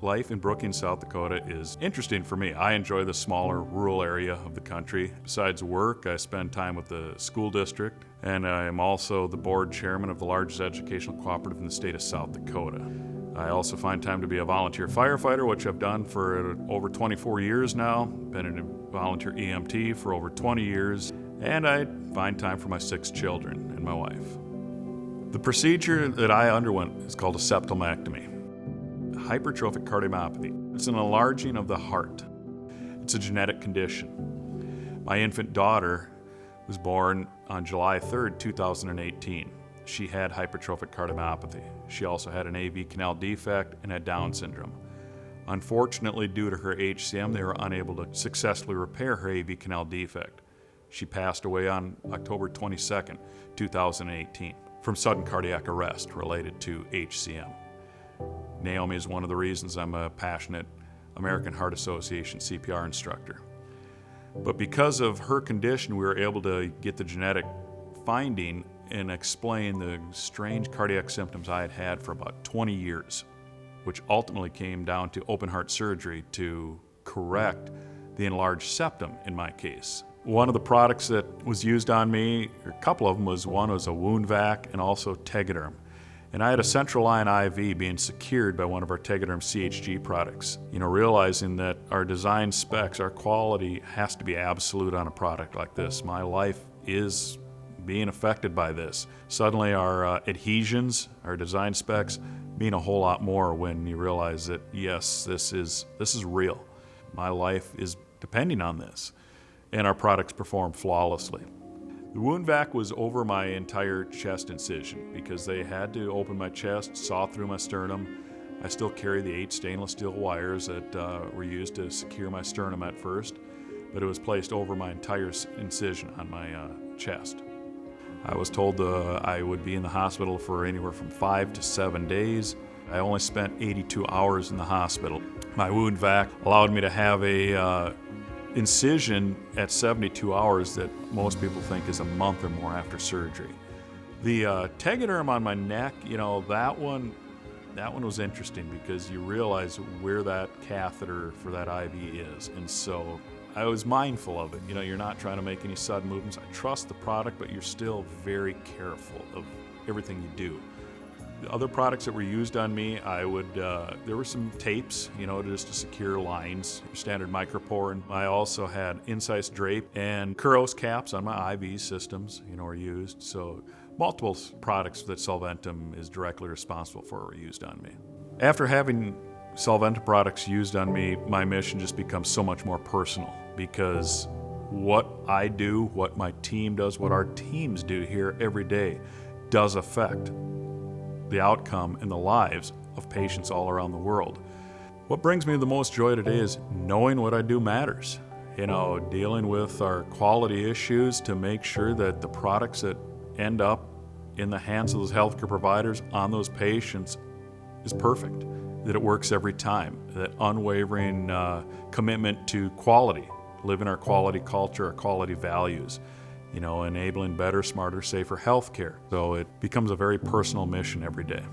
Life in Brookings, South Dakota is interesting for me. I enjoy the smaller rural area of the country. Besides work, I spend time with the school district, and I am also the board chairman of the largest educational cooperative in the state of South Dakota. I also find time to be a volunteer firefighter, which I've done for over 24 years now. Been a volunteer EMT for over 20 years, and I find time for my 6 children and my wife. The procedure that I underwent is called a septalmectomy. Hypertrophic cardiomyopathy. It's an enlarging of the heart. It's a genetic condition. My infant daughter was born on July 3rd, 2018. She had hypertrophic cardiomyopathy. She also had an AV canal defect and had Down syndrome. Unfortunately, due to her HCM, they were unable to successfully repair her AV canal defect. She passed away on October 22nd, 2018, from sudden cardiac arrest related to HCM. Naomi is one of the reasons I'm a passionate American Heart Association CPR instructor. But because of her condition, we were able to get the genetic finding and explain the strange cardiac symptoms I had had for about 20 years, which ultimately came down to open heart surgery to correct the enlarged septum in my case. One of the products that was used on me, or a couple of them, one was a wound vac and also Tegaderm. And I had a central line IV being secured by one of our Tegaderm CHG products. Realizing that our design specs, our quality has to be absolute on a product like this. My life is being affected by this. Suddenly our adhesions, our design specs mean a whole lot more when you realize that, yes, this is real. My life is depending on this, and our products perform flawlessly. The wound vac was over my entire chest incision because they had to open my chest, saw through my sternum. I still carry the 8 stainless steel wires that were used to secure my sternum at first, but it was placed over my entire incision on my chest. I was told I would be in the hospital for anywhere from 5 to 7 days. I only spent 82 hours in the hospital. My wound vac allowed me to have a incision at 72 hours that most people think is a month or more after surgery. The Tegaderm on my neck, that one was interesting because you realize where that catheter for that IV is, and so I was mindful of it. You're not trying to make any sudden movements. I trust the product, but you're still very careful of everything you do. The other products that were used on me, there were some tapes, just to secure lines, standard micropore. And I also had incise drape and Kuros caps on my IV systems, were used. So multiple products that Solventum is directly responsible for were used on me. After having Solventum products used on me, my mission just becomes so much more personal because what I do, what my team does, what our teams do here every day does affect the outcome and the lives of patients all around the world. What brings me the most joy today is knowing what I do matters. Dealing with our quality issues to make sure that the products that end up in the hands of those healthcare providers on those patients is perfect, that it works every time, that unwavering commitment to quality, living our quality culture, our quality values, enabling better, smarter, safer healthcare. So it becomes a very personal mission every day.